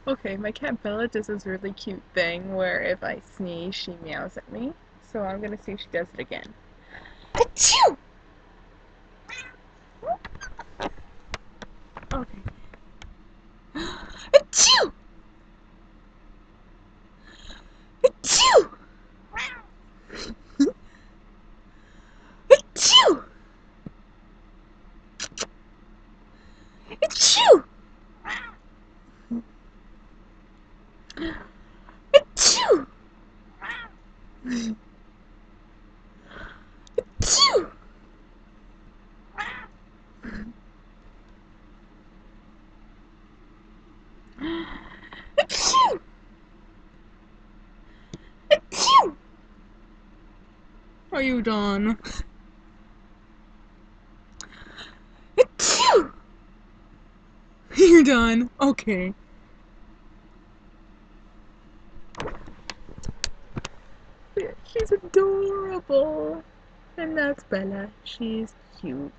Okay, my cat Bella does this really cute thing where if I sneeze, she meows at me. So I'm gonna see if she does it again. Achoo! Okay. Achoo! Achoo! Achoo! Achoo! Achoo! Achoo! Achoo! Achoo! Are you done? Achoo! You're done. Okay. She's adorable. And that's Bella. She's cute.